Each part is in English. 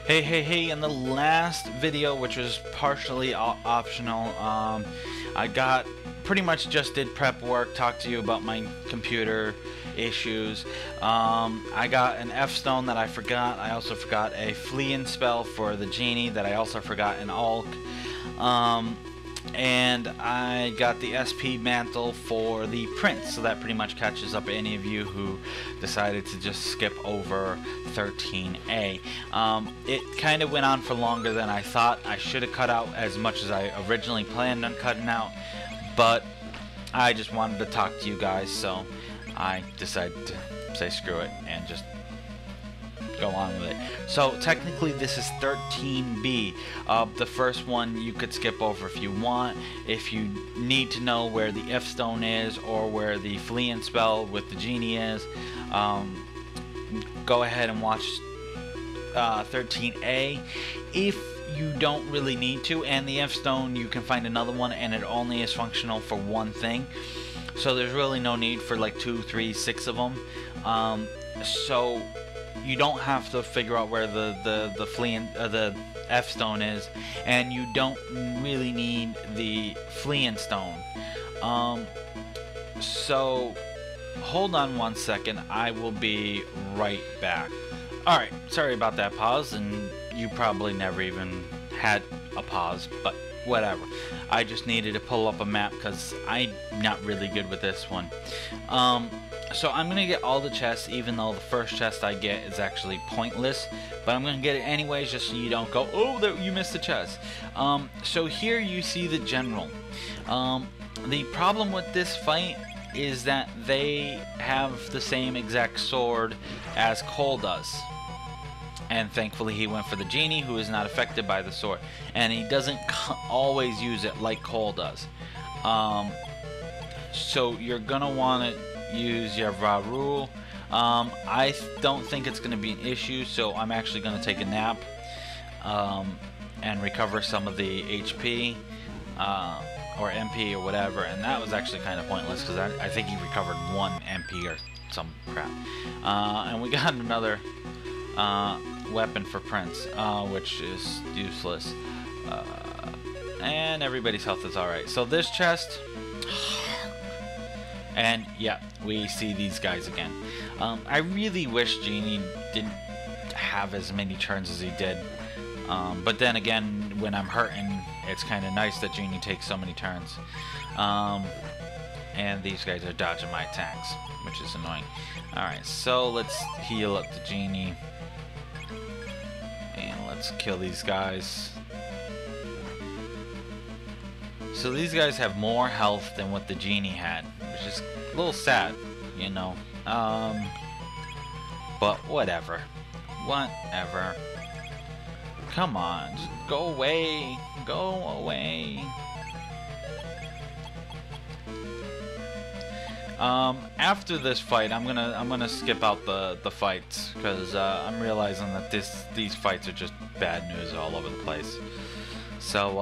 Hey, in the last video, which was partially optional, I got pretty much just did prep work, talked to you about my computer issues. I got an F-Stone that I forgot. I also forgot a Flea and Spell for the Genie that I also forgot an Ulk. And I got the SP mantle for the Prince, so that pretty much catches up any of you who decided to just skip over 13A. It kind of went on for longer than I thought. I should have cut out as much as I originally planned on cutting out, but I just wanted to talk to you guys, so I decided to say screw it and just go on with it. So technically this is 13B. The first one you could skip over if you want. If you need to know where the F-Stone is or where the Flea and Spell with the Genie is, go ahead and watch 13A. If you don't really need to, and the F-Stone you can find another one and it only is functional for one thing, so there's really no need for like 2, 3, 6 of them. So you don't have to figure out where the Flea and the F-Stone is, and you don't really need the Flea and Stone. So hold on one second, I will be right back. Alright, sorry about that pause, and you probably never even had a pause, but whatever. I just needed to pull up a map because I'm not really good with this one. So I'm gonna get all the chests, even though the first chest I get is actually pointless, but I'm gonna get it anyways just so you don't go, oh, you missed the chest. So here you see the general. The problem with this fight is that they have the same exact sword as Cole does, and thankfully he went for the Genie, who is not affected by the sword, and he doesn't always use it like Cole does. So you're gonna want to use your Varul. I don't think it's going to be an issue, so I'm actually going to take a nap and recover some of the HP or MP or whatever, and that was actually kind of pointless because I think he recovered 1 MP or some crap. And we got another weapon for Prince, which is useless, and everybody's health is alright. So this chest, and yeah, we see these guys again. I really wish Genie didn't have as many turns as he did. But then again, when I'm hurting, it's kind of nice that Genie takes so many turns. And these guys are dodging my attacks, which is annoying. Alright, so let's heal up the Genie. And let's kill these guys. So these guys have more health than what the Genie had, which is a little sad, you know. But whatever. Whatever. Come on, just go away. Go away. After this fight, I'm gonna skip out the fights because I'm realizing that these fights are just bad news all over the place. So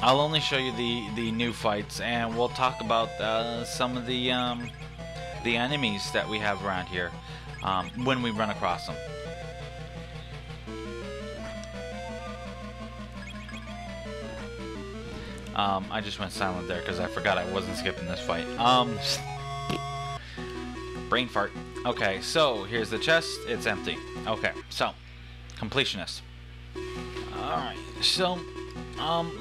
I'll only show you the new fights, and we'll talk about some of the enemies that we have around here when we run across them. I just went silent there because I forgot I wasn't skipping this fight. Brain fart. Okay, so here's the chest. It's empty. Okay, so completionist. Alright, so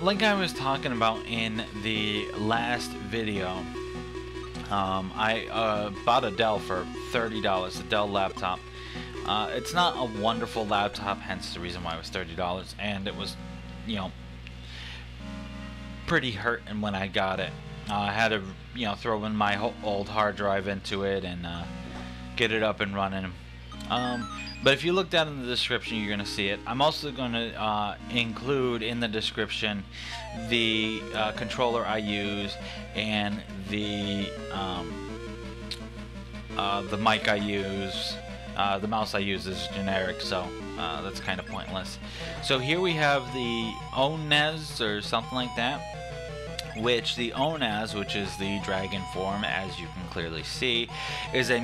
like I was talking about in the last video, I bought a Dell for $30, a Dell laptop. It's not a wonderful laptop, hence the reason why it was $30, and it was, you know, pretty hurting when I got it. I had to, you know, throw in my old hard drive into it and get it up and running. But if you look down in the description, you're going to see it. I'm also going to include in the description the controller I use and the mic I use. The mouse I use is generic, so that's kind of pointless. So here we have the Onez or something like that, which the Onez, which is the dragon form, as you can clearly see, is a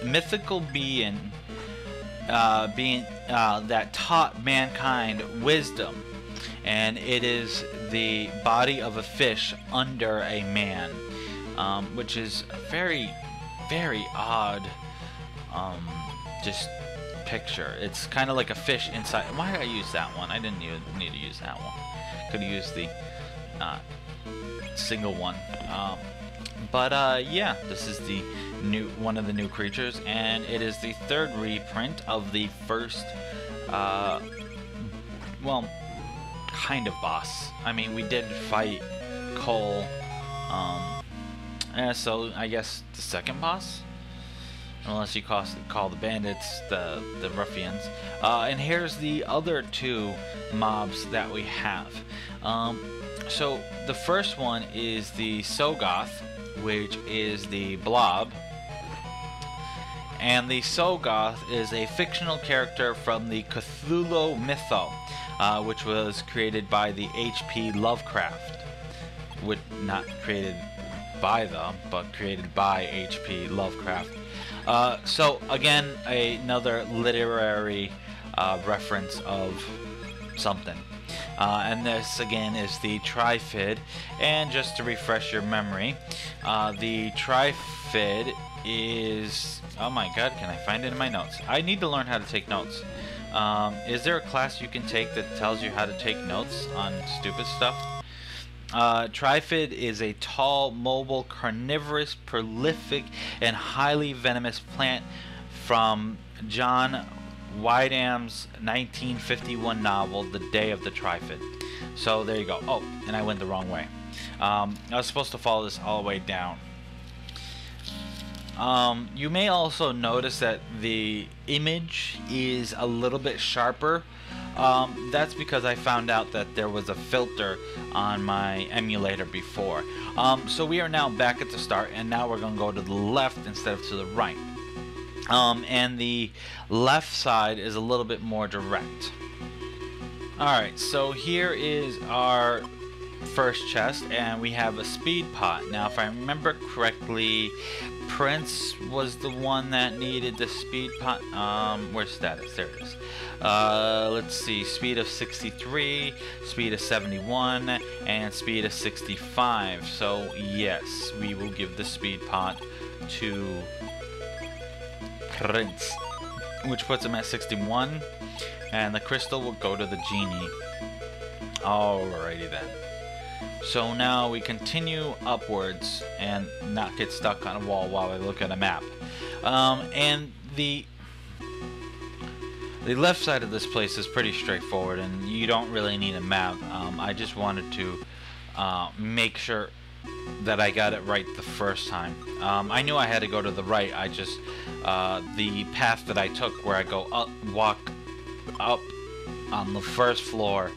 mythical being being that taught mankind wisdom, and it is the body of a fish under a man, which is very, very odd. Just picture. It's kind of like a fish inside. Why did I use that one? I didn't even need to use that one. Could have used the single one. Yeah, this is the one of the new creatures, and it is the third reprint of the first, well, kind of boss. I mean, we did fight Cole, so I guess the second boss, unless you call the bandits the ruffians. And here's the other two mobs that we have. So the first one is the Sogoth, which is the blob. And the Sogoth is a fictional character from the Cthulhu mytho, which was created by the H.P. Lovecraft. Not created by them, but created by H.P. Lovecraft. So again, another literary reference of something. And this again is the Trifid. And just to refresh your memory, the Trifid is... Oh my god, can I find it in my notes? I need to learn how to take notes. Is there a class you can take that tells you how to take notes on stupid stuff? Trifid is a tall, mobile, carnivorous, prolific, and highly venomous plant from John Wyndham's 1951 novel, The Day of the Trifid. So there you go. Oh, and I went the wrong way. I was supposed to follow this all the way down. You may also notice that the image is a little bit sharper. That's because I found out that there was a filter on my emulator before. So we are now back at the start, and now we're going to go to the left instead of to the right. And the left side is a little bit more direct. Alright, so here is our first chest, and we have a speed pot. Now, if I remember correctly, Prince was the one that needed the speed pot. Where's status? There it is. Let's see, speed of 63, speed of 71, and speed of 65. So yes, we will give the speed pot to Prince, which puts him at 61, and the crystal will go to the genie. Alrighty then. So now we continue upwards and not get stuck on a wall while I look at a map. And the left side of this place is pretty straightforward, and you don't really need a map. I just wanted to make sure that I got it right the first time. I knew I had to go to the right. I just the path that I took, where I go up, walk up on the first floor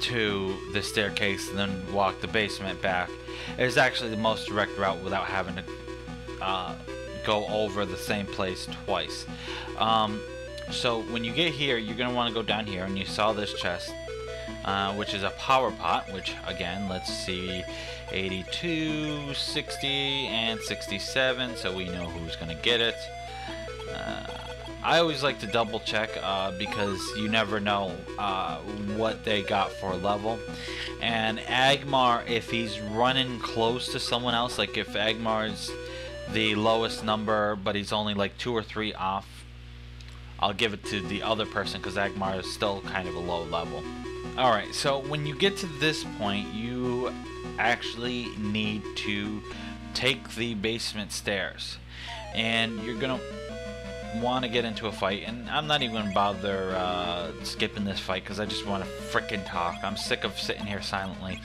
to the staircase and then walk the basement back, is actually the most direct route without having to go over the same place twice. So when you get here, you're going to want to go down here, and you saw this chest, which is a power pot, which again, let's see, 82, 60, and 67, so we know who's going to get it. I always like to double check because you never know what they got for a level. And Agmar, if he's running close to someone else, like if Agmar's the lowest number but he's only like 2 or 3 off, I'll give it to the other person because Agmar is still kind of a low level. Alright, so when you get to this point, you actually need to take the basement stairs, and you're gonna want to get into a fight. And I'm not even gonna bother skipping this fight because I just want to frickin' talk. I'm sick of sitting here silently.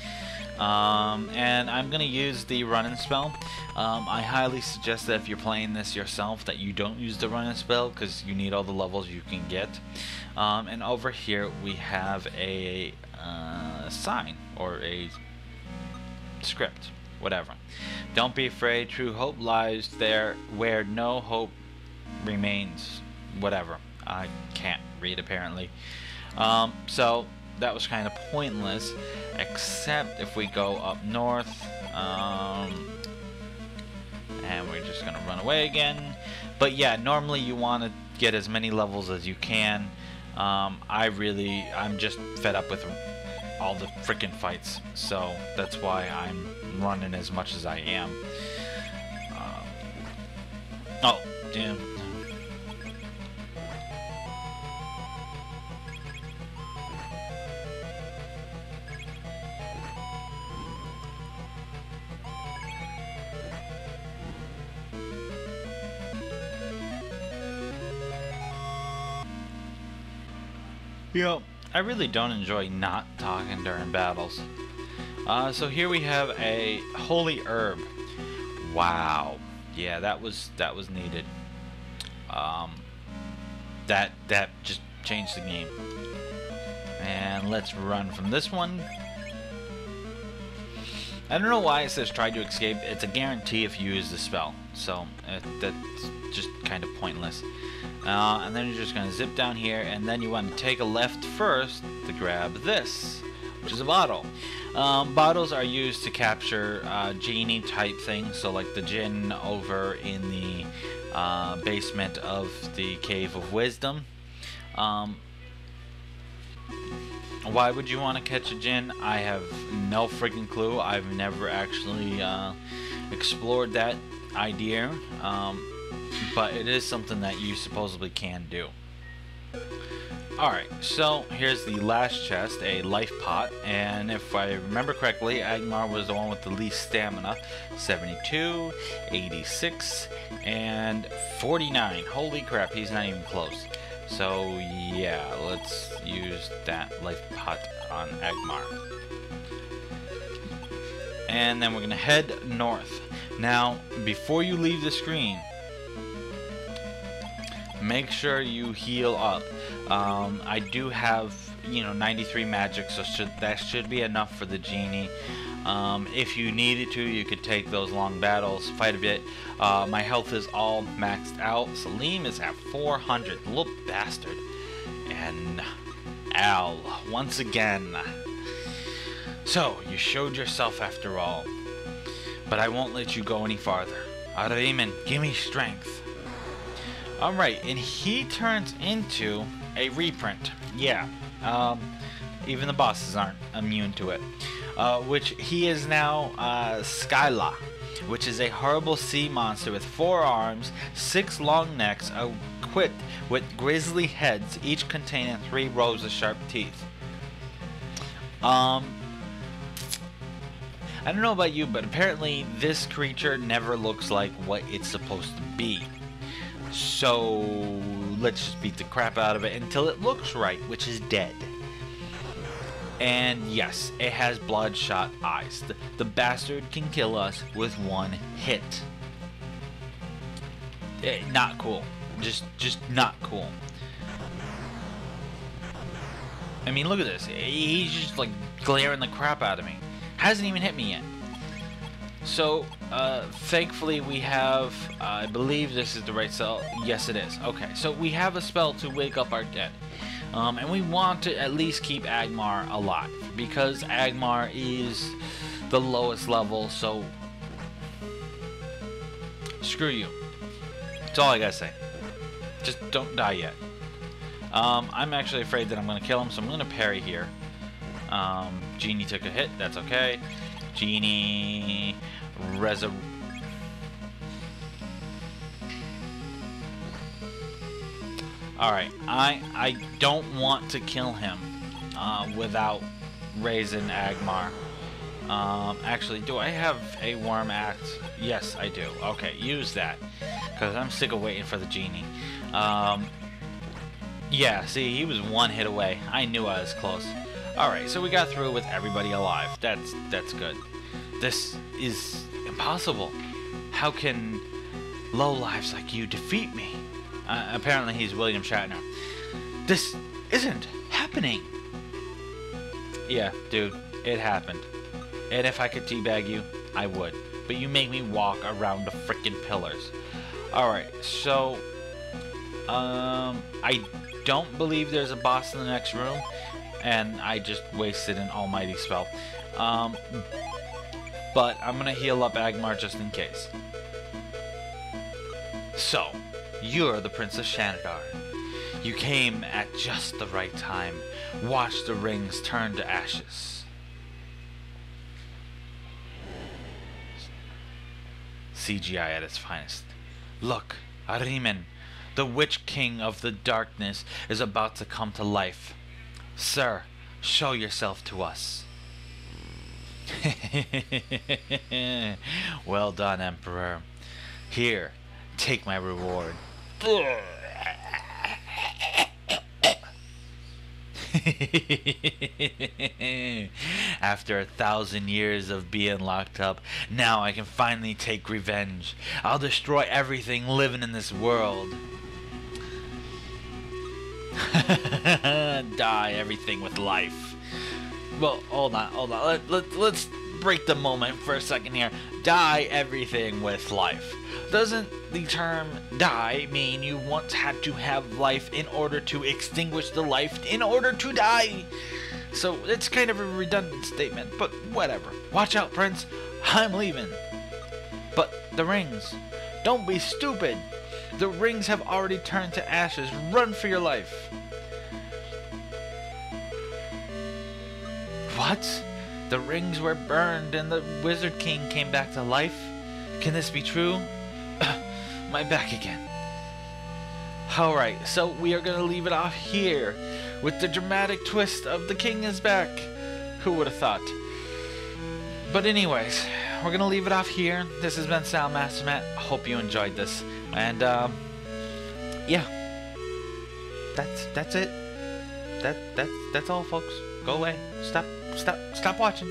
And I'm gonna use the run-in spell. I highly suggest that if you're playing this yourself, that you don't use the run-in spell because you need all the levels you can get. And over here we have a sign or a script, whatever. Don't be afraid, true hope lies there where no hope remains, whatever. I can't read apparently. So that was kind of pointless, except if we go up north, and we're just gonna run away again. But yeah, normally you want to get as many levels as you can. I'm just fed up with all the freaking fights, so that's why I'm running as much as I am. Oh, damn. You know, I really don't enjoy not talking during battles. So here we have a holy herb. Wow. Yeah, that was needed. That just changed the game. And let's run from this one. I don't know why it says try to escape. It's a guarantee if you use the spell. So that's just kind of pointless. And then you're just going to zip down here, and then you want to take a left first to grab this, which is a bottle. Bottles are used to capture genie type things, so like the djinn over in the basement of the Cave of Wisdom. Why would you want to catch a djinn? I have no freaking clue. I've never actually explored that idea. But it is something that you supposedly can do. Alright, so here's the last chest, a life pot, and if I remember correctly, Agmar was the one with the least stamina. 72, 86, and 49. Holy crap, he's not even close. So yeah, let's use that life pot on Agmar. And then we're going to head north. Now, before you leave the screen, make sure you heal up. I do have, 93 magic, so that should be enough for the genie. If you needed to, you could take those long battles, fight a bit. My health is all maxed out. Salim is at 400, little bastard. And Al, once again. So, you showed yourself after all. But I won't let you go any farther. Aramen, give me strength. Alright, and he turns into a reprint. Yeah, even the bosses aren't immune to it. Which he is now Skyla, which is a horrible sea monster with 4 arms, 6 long necks, equipped with grisly heads, each containing 3 rows of sharp teeth. I don't know about you, but apparently this creature never looks like what it's supposed to be. So let's just beat the crap out of it until it looks right, which is dead. And yes, it has bloodshot eyes. The bastard can kill us with 1 hit. Not cool. Just not cool. I mean, look at this. He's just like glaring the crap out of me. Hasn't even hit me yet. So, thankfully we have, I believe this is the right spell. Yes, it is. Okay, so we have a spell to wake up our dead. And we want to at least keep Agmar alive, because Agmar is the lowest level, so screw you. That's all I gotta say. Just don't die yet. I'm actually afraid that I'm gonna kill him, so I'm gonna parry here. Genie took a hit, that's okay. Genie Alright, I don't want to kill him without raising Agmar. Actually, do I have a worm axe? Yes, I do. Okay, use that, because I'm sick of waiting for the genie. Yeah, see, he was 1 hit away. I knew I was close. Alright, so we got through with everybody alive. That's good. This is impossible. How can lowlifes like you defeat me? Apparently he's William Shatner. This isn't happening. Yeah, dude, it happened. And if I could teabag you, I would. But you make me walk around the frickin' pillars. Alright, so I don't believe there's a boss in the next room, and I just wasted an almighty spell. But I'm gonna heal up Agmar just in case. So, you're the Prince of Shanadar. You came at just the right time. Watch the rings turn to ashes. CGI at its finest. Look, Ahriman, the Witch King of the Darkness, is about to come to life. Sir, show yourself to us. Well done, Emperor. Here, take my reward. After 1,000 years of being locked up, now I can finally take revenge. I'll destroy everything living in this world. Die everything with life. Well, hold on. Let's break the moment for a second here. Die everything with life. Doesn't the term die mean you once had to have life in order to extinguish the life in order to die? So it's kind of a redundant statement, but whatever. Watch out, Prince. I'm leaving. But the rings. Don't be stupid. The rings have already turned to ashes. Run for your life. What? The rings were burned and the Wizard King came back to life? Can this be true? My back again. Alright, so we are gonna leave it off here with the dramatic twist of the king is back. Who would have thought? But anyways, we're gonna leave it off here. This has been Sound Master Matt. Hope you enjoyed this. And yeah. That's it. That's all, folks. Go away. Stop watching.